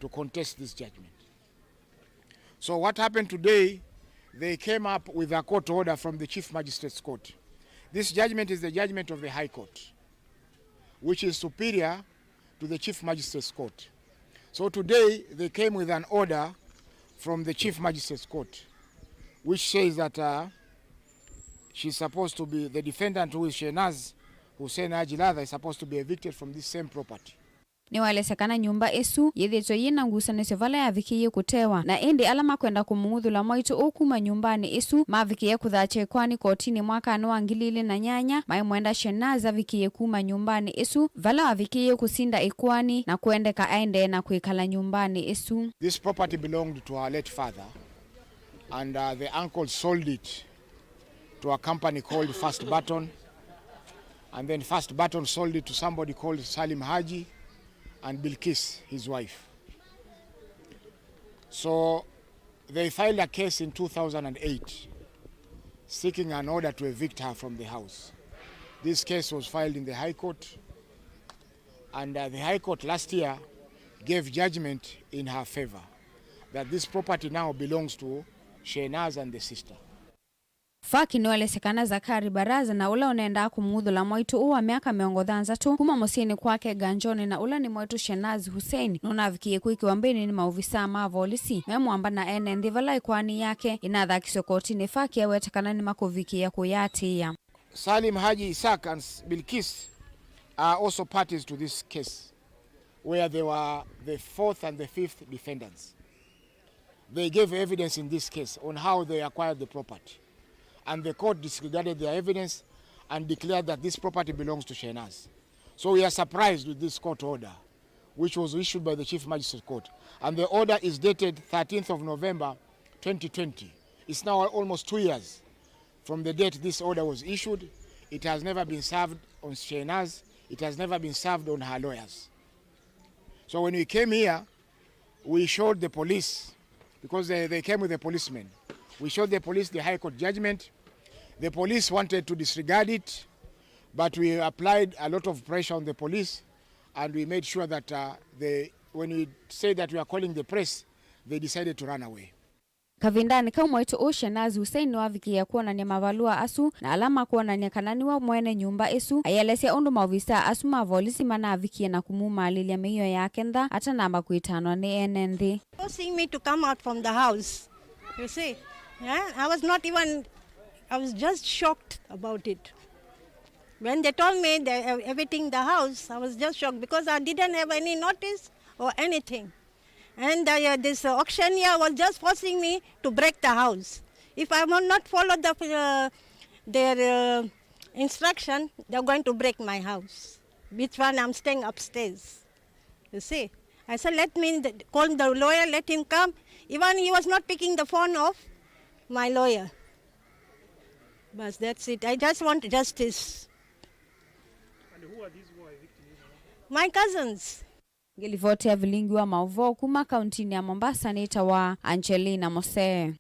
to contest this judgment. So what happened today, they came up with a court order from the Chief Magistrate's Court. This judgment is the judgment of the High Court, which is superior to the Chief Magistrate's Court. So today they came with an order from the Chief Magistrate's Court, which says that she's supposed to be, the defendant who is Shehnaz Hussein Ajiladha is supposed to be evicted from this same property. Ni walesekana nyumba esu yethito yina ngusanisyo vala yavikiye kutewa na indi alama kwenda kumuthula moito okuma nyumbani esu mavikiye kuthache kwani kotini mwaka wa 2008 maimwenda Shehnaz avikiye kuma nyumbani esu vala avikiye kusinda ikwani na kuendeka aende na kuikala nyumbani esu. This property belonged to her late father, and the uncle sold it to a company called First Button, and then First Button sold it to somebody called Salim Haji and Bilkis, his wife. So they filed a case in 2008 seeking an order to evict her from the house. This case was filed in the High Court, and the High Court last year gave judgment in her favor that this property now belongs to Shehnaz and the sister. Faki noelesekana Zakari Baraza na ula unaenda kumudhula mwaitu uwa miaka miongo thanzatu kuma musini kwake Ganjoni na ula ni mwaitu Shenazi Hussein nunavikie kuiki wambini ni mauvisa mavolisi memuamba na ene ndhivala ikwani yake inatha kisokotini. Faki yawetekana ni makuviki ya kuyatia. Salim Haji Isaac and Bilkis are also parties to this case, where they were the fourth and the fifth defendants. They gave evidence in this case on how they acquired the property, and the court disregarded their evidence and declared that this property belongs to Shehnaz. So we are surprised with this court order, which was issued by the Chief Magistrate Court. And the order is dated 13th of November 2020. It's now almost 2 years from the date this order was issued. It has never been served on Shehnaz. It has never been served on her lawyers. So when we came here, we showed the police, because they came with a policeman. We showed the police the High Court judgment. The police wanted to disregard it, but we applied a lot of pressure on the police, and we made sure that when we said that we are calling the press, they decided to run away. Kavindani kama mwaitu Shenazi Hussein wavikia kuona ni mavalua asu na alama kuona ni kananiwa mwene nyumba esu ayalesia undu mavisa asu mavolisi mana avikia na kumuma alilia mehiyo ya kenda hata namba kuitanwa ni enendi. Forcing me to come out from the house, you see. Yeah? I was just shocked about it. When they told me that everything in the house, I was just shocked because I didn't have any notice or anything. And this auctioneer was just forcing me to break the house. If I will not follow their instruction, they're going to break my house. Which one I'm staying upstairs. You see. I said, let me call the lawyer, let him come. Even he was not picking the phone off my lawyer. But that's it. I just want justice. And who are these who are victims? My cousins. Gilivoti ya Vilingi Wa Mauvoo kuma kauntini ya Mombasa ni itawa Angelina Mose.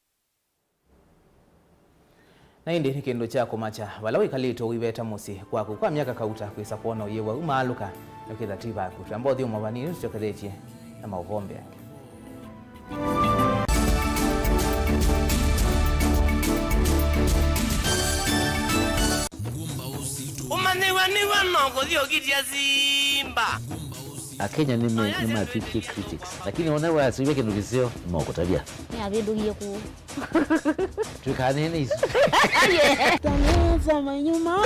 Na hindi ni kindu cha kumacha walawi kalito wibeta musi kwa miaka kauta kuisa kuona uyewa umaaluka nukitha tiba kutambothi umawani chokeretie na mauvombe yake. Umaniwa nongo dio gitia Simba. Akenya ni matiki critics, lakini wanawe asiweke nukisio moko tabia. Ni avidugie ku. Tukane hizi. Taneza manyuma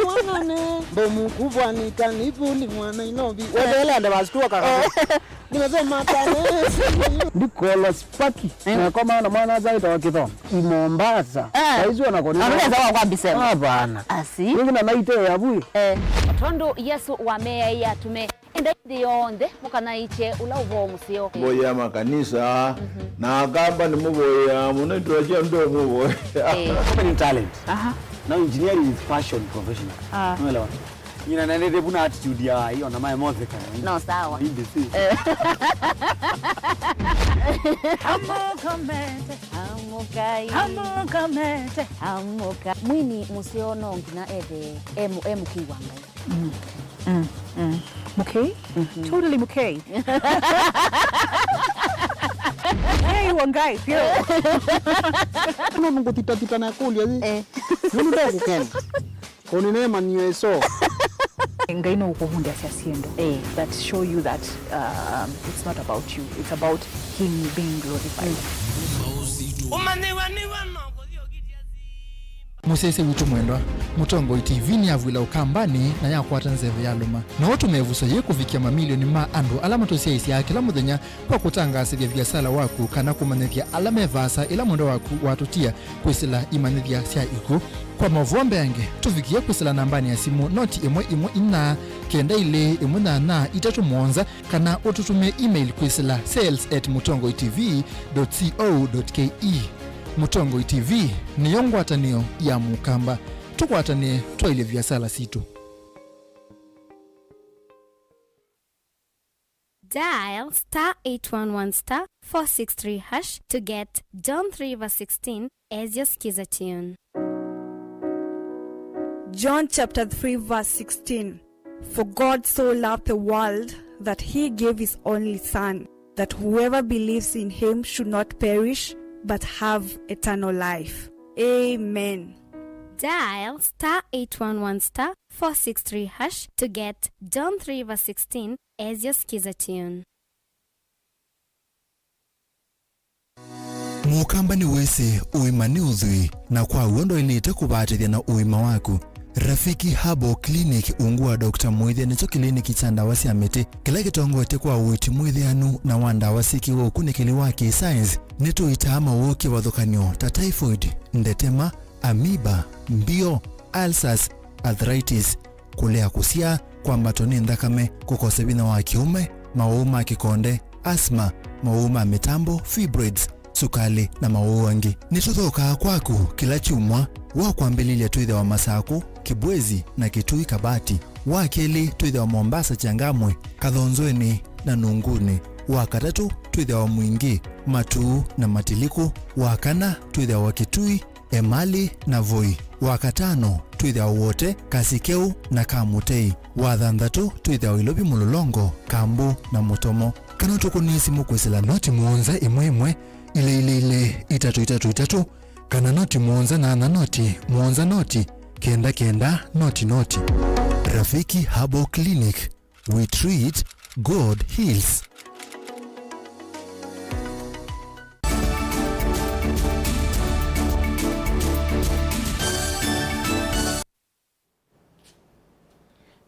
mwanane. Bomu kubwa ni kanibu ni mwana inobi. Wewe ndio wastua kaka. Nimesema taneza. Nikola spaki. Na kama na mwana zaidi wa kito. Mombasa. Saizi wanakoni. Anaweza wa kwambisema. Hapana. Asi. Ningi na maite ya bui. Tondo Yesu wa meya ya tume. Enda yonde mukana iche ula uvo musio. Boya makanisa na agamba ni muboya munetwa chendo muboya. Ni talent. Now engineering is passion professional. Unaelewa? Ina nende buna attitude ya hiyo na maya moze kana. No sawa. Hamuka. Mwini musiono ngina emu kiwanga. Mukei? Totally Mukei. Hey, wangai, pio. Kuna mungu tita na kuli yazi. Nunu da kukena. Koni nema niwe so. Ngaino ukuhunde asiendo. That show you that it's not about you. It's about him being glorified. Musese witu mwendwa Mutongo TV ni avwila ukambani na yakwata nzeve ya luma na watu mevusa ye kufikia mamilioni ma andu alama tosia isi ya kila muthenya kwa kutangasa vya biashara waku kana kumanethia alama evasa ila mwendo waku watutia kwisila imanethia sia iku kwa mavombe yange tufikia kwisila nambani ya simu noti imwe ina kenda ile imwe na itatu mwonza kana ututumia email kwisila sales@mutongotv.co.ke. Mutongo TV ni yongwatanio ya mukamba tukwatanie twaile vyasala situ. Dial *811*463# to get John 3:16 as your skiza tune. John chapter 3 verse 16. For God so loved the world that he gave his only son, that whoever believes in him should not perish but have eternal life. Amen. Dial *811*463# to get John 3:16 as your skiza tune. Mukamba ni wese uimani udhui na kwa uondo ilite kubatithia na uima waku. Rafiki Habo Clinic ungua Dr. Mwithia nicho kliniki cha ndawa cia miti kila gitongoete kwa uiti mwithianu na wanda wasiki wo kunikili wa science neto itama woke wathukanio ta typhoid, ndetema, amoeba, mbio, ulcers, arthritis, kulea kusia, kwambatoni ndakame, kukose bina wa kiume, mauma kikonde, asthma, mauma mitambo, fibroids, sukali na mauangi. Nituthoka kwaku kila chumwa wa kwambililia tuithe wa Masaku, Kibwezi na Kitui Kabati, wa keli tuithe wa Mombasa Changamwe, Kathonzweni na Nunguni, wa katatu tuithe wa Mwingi, Matuu na Matiliku, wa kana tuithe wa Kitui, Emali na Voi, wa katano tuithe wa wote Kasikeu na Kamutei, wa thanthatu tuithe wa Ilobi Mulolongo, Kambu na Mutomo. Kana tukunisi mukwesela noti muonza imwe ile itatu kana noti muonza na noti muonza noti kenda noti. Rafiki Habo Clinic, we treat, God heals.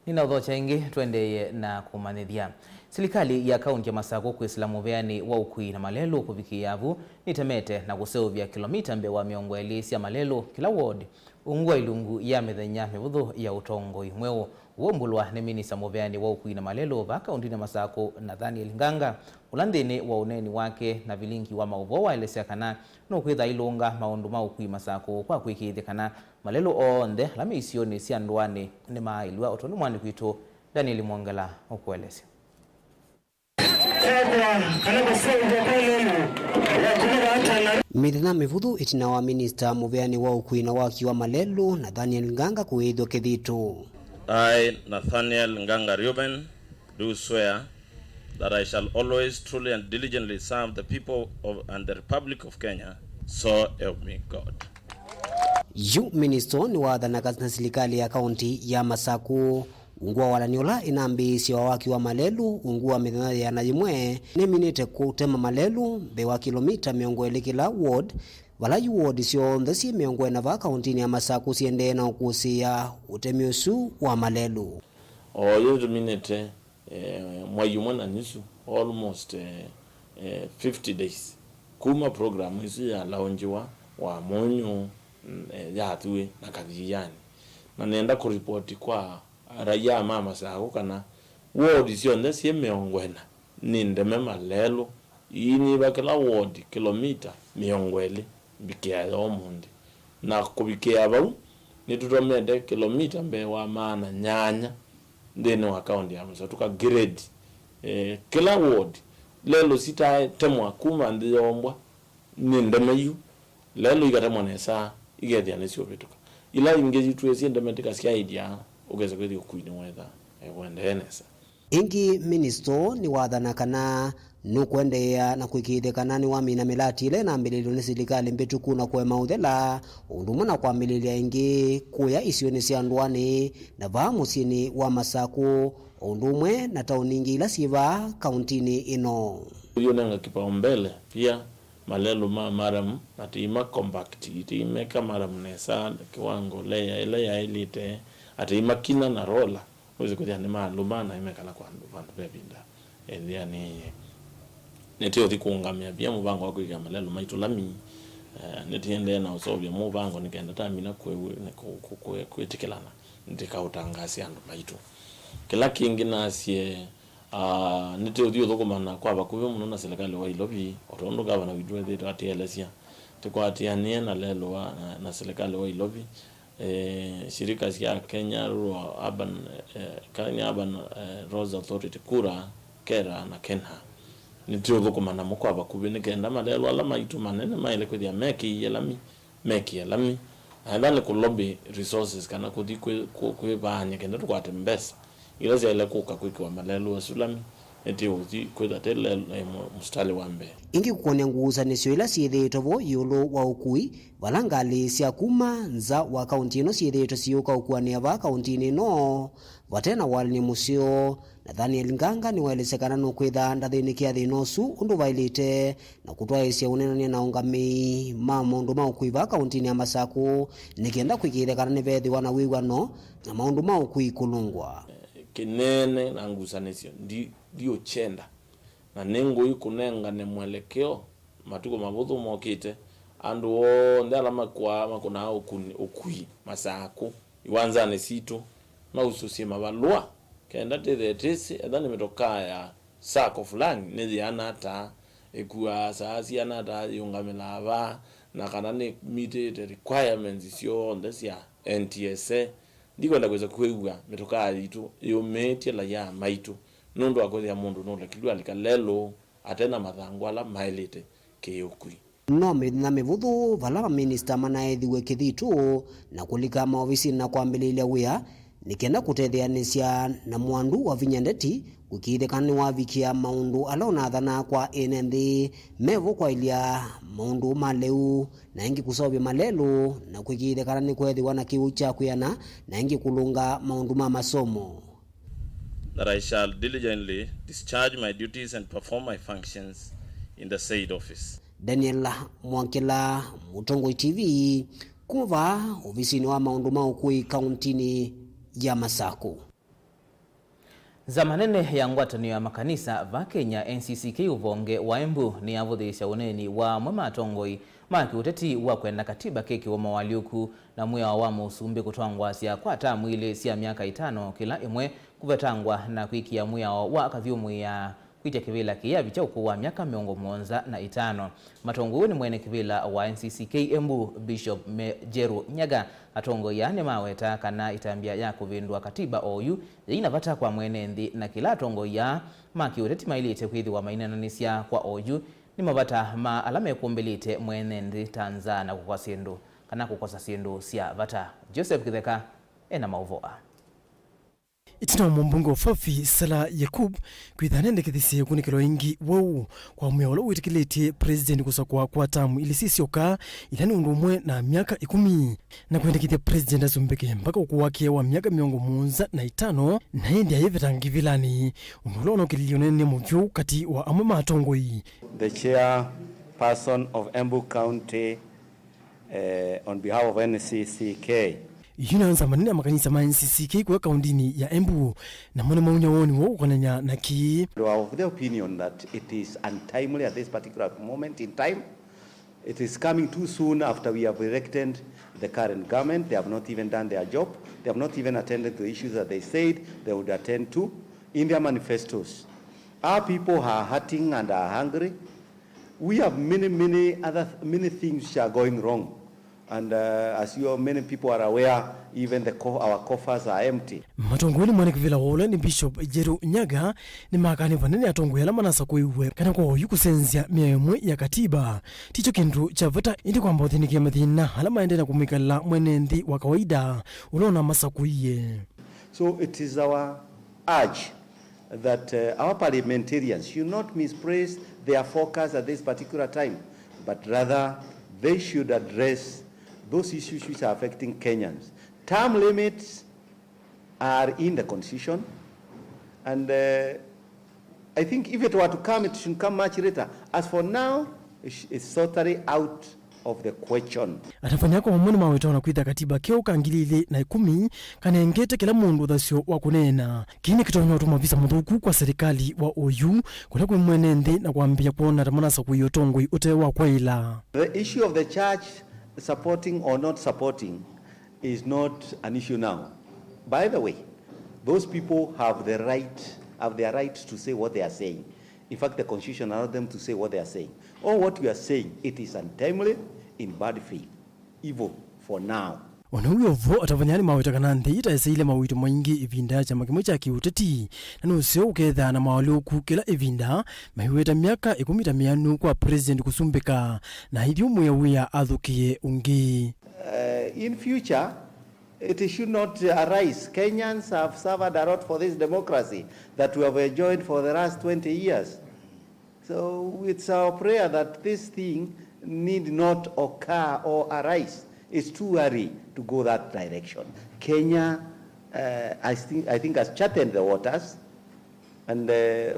Nina udhocha ingi twende na kumanithia. Serikali ya kaunti ya Masaku kuislamu veani wa ukui na Malelu kuvikiavu nitemete na kuseuvya kilomita mbewa miongo elisi ya Malelu kila ward ungua ilungu ya mithenya mivuthu ya utongo imweo uombulwa ni minisa muveani wa ukui na Malelu va kaunti ya Masaku Nathaniel Nganga ulandhini wa uneni wake na Vilingi Wa Mauvoo waelesea kana no kwitha ilunga maundu ma ukui Masaku kwa kwikithikana Malelu onde lami isioni cia ndwani ni mailwa utoni mwani kwitu Daniel Mwongela ukuelesea. Mithenya mivuthu itina wa minista muveani wa ukui na waki wa Malelu Nathaniel Nganga kuithwa kithitu. I, Nathaniel Nganga Reuben, do swear that I shall always truly and diligently serve the people and the Republic of Kenya, so help me God. Yu minister ni wathanaga na serikali ya kaunti ya Masaku ungua walaniola inambisi wa waki wa Malelu ungua mithenya ya na yimwe ni minite kutema Malelu bewa kilomita miongo eli kila ward wala yu ward sionthe si miongo na va kaunti ya Masaku siende na ukusia utemiosu wa Malelu. Oyo minite mwayumwa na nisu almost 50 days kuma program isi ya launjiwa wa monyo ya hatuwe na kadhiyani na nenda kuripoti kwa raia mama Masaku kana ward sionthe si miongo na nindeme Malelu ini bakela ward kilomita miongo eli bikia ya omundi na kubikia bau nitutomede kilomita mbewa maana nyanya ndene wa kaunti ya Masaku tuka grade kila ward lelo sita temwa kuma ndiombwa nindemeyu lelo igatemwa nesa igethia nesio bituka ila ingezi tuwezi ndemetika sia idea ugeze kwethi kuini wetha wendenesa. Ingi minister ni wathana kana nukwendea na kwikithikana ni wamina milati ile na mbililo ni serikali mbituku na kwa mauthela unduma na kwa mililia ingi kuya isioni cia ndwani na va musini wa Masaku undumwe na tauni ingi ila siva kauntini ino. Hiyo nanga kipaumbele pia Malelu maram atima compact itima kama nesa kiwango leya elite atima kina na rola uweze kuja ni maaluma na imekana kwa vandu bebinda yani netio thikungamia bia mubango wa kuiga Malelu maitulami netiende na usobya mubango nikaenda tamina kwetikelana ndikautangasia andu maitu kila kingi nasie netio dio thokomana kwa bakuve muno na serikali wa Ilobi otondo gavana widwe thito atielesia tikwatiania na lelo na serikali wa Ilobi shirika cia Kenya Urban Roads Authority kura kera na Kenha nitio thokomana mukwa bakuve nikenda Malelu ala maitu manene maile kwithia meki yelami andale ku lobby resources kana kuthi kwibanya kenda tukwate mbesa ila zile kuka kwiki wa Malelu asulami eti uzi kwenda tele mstari wa mbele ingi kukonia nguusanisyo ila siithitwo yulu wa ukui valangali sia kuma nza wa kaunti ino siithitwo siuka ukuania va kaunti ino vatena walini musio Nathaniel Nganga ni waelesekana nukwitha ndathini kia thina usu undu vailite na kutwaisya unenania na ungami ma maundu ma ukui va kaunti ya Masaku nikienda kwikithekana ni vethiwa na wiwano na maundu ma ukui kulungwa kinene na ngusanisyo ndio chenda na nengo ikunenga ne mwelekeo matuko mavuthu mokite andu ndala makuna ukui Masaku iwanzane situ na ususie mavalua kenda tetesi edhani metoka ya sako fulani nezi anata ekuwa saasi anata yungamelava na kanane meet the requirements sio ndesia NTSA ndiko ndakweza kuewa metoka yitu yo meti la ya maitu nondo akozi ya mundu no lakilwa likalelo atena mathangu ala mailite keyokui no na mevuthu vala minister manaethiwe kithitu na kulika maofisi na kwambililia wia nikenda kutethianisya na mwandu wa vinyandeti gukithekana wavikia maundu ala unathana kwa enenthi mevo kwa ilia maundu maleu na ingi kusovya malelu na kwikithekana ni kwethiwa na kiu cha kuyana na ingi kulunga maundu ma masomo. That I shall diligently discharge my duties and perform my functions in the said office. Daniel Mwankila, Mutongo TV, kuva ofisini wa maundu ma ukui kauntini ya Masaku. Zamanene ya ngwatanio ya makanisa va Kenya NCCK uvonge wa Embu ni avuthisya uneni wa mwema atongoi maki uteti wa kwenda katiba keki wa mawaliuku na mwea wa musumbi kutwangwa sia kwa tamu ile sia miaka 5 kila imwe kuvetangwa na kuikia mwea wa kathiumu ya kuitia kivila kia vicha ukuwa miaka 75. Matongo ni mwene kivila wa NCCK Embu Bishop Jeru Nyaga atongo yani maweta kana itambia ya kuvindua katiba oyu inavata kwa mwene ndi na kila atongo ya maki uteti mailite kuidhi wa mainananisia kwa oyu ni mavata ma alame kumbelite mwene ndi Tanzania kukwa sindu kana kukosa sindu sia vata. Joseph Kitheka ena mauvoa itina mumbungo fofi Sala Yakub kwithanende kithisi kunikelo ingi wau kwa mwolo witikilete president kusakwa kwa tamu ilisisioka ilani undumwe na miaka 10 na kwendekithia president azumbeke mpaka ukuwake wa miaka 75 na indi ayevetangi vilani umolono kilionene muvyu kati wa amwe matongoi. The chairperson of Embu County on behalf of NCCK Yunanza manene makanisa ma NCCK kwa kaundini ya Embu na mwana maunya woni wo kwananya na ki. Of the opinion that it is untimely at this particular moment in time. It is coming too soon after we have elected the current government. They have not even done their job. They have not even attended to the issues that they said they would attend to in their manifestos. Our people are hurting and are hungry. We have many things which are going wrong. And as many people are aware, even our coffers are empty. Matongoni mwana kivila wola ni Bishop Jeru Nyaga ni makani vanene atongo yala manasa kuiwe kana kwa oyu kusenzia miemwe ya katiba. Ticho kintu chavata indi kwa mbothi nikia mathina halama ende na kumikala mwenendi wa kawaida ulona masa kuiye. So it is our urge that our parliamentarians should not mispraise their focus at this particular time, but rather they should address those issues which are affecting Kenyans. Term limits are in the constitution, and I think if it were to come, it should come much later. As for now, it's totally out of the question. Atafanya kwa mwana maweta na kuita katiba keo kangilile na 10 kana engete kila mundu thasio wa kunena kini kitonyo tumavisa muthuku kwa serikali wa OU kula kwa mwenende na kuambia kuona tamanasa kuiyotongwe utewa kwa ila. The issue of the church supporting or not supporting is not an issue now. By the way, those people have their right to say what they are saying. In fact, the constitution allows them to say what they are saying. Or what we are saying, it is untimely, in bad faith, evil for now. Ona huyo vo atavanyani maweta kanante ita eseile mawito maingi ivinda chama kimwe cha kiuteti na nusio uketha na mawaloku kila ivinda mahiweta miaka 15 kwa president kusumbeka na hidi umuya athukie ungi. In future, it should not arise. Kenyans have suffered a lot for this democracy that we have enjoyed for the last 20 years. So it's our prayer that this thing need not occur or arise. It's too early to go that direction. Kenya, I think has charted the waters, and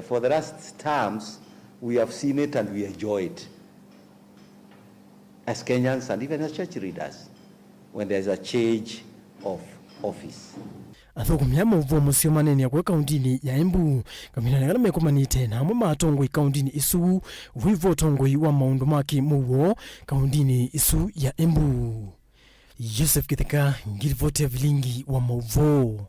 for the last terms, we have seen it and we enjoy it as Kenyans and even as church leaders when there's a change of office. Athokumia Mauvoo musio manene kwa kaundini ya Embu kamina ngala mekomanite na amwe matongo ikaundini isu wivo tongo wa maundu maki Mauvoo kaundini isu ya Embu. Joseph Kitheka ngirivote Vilingi wa Mauvoo.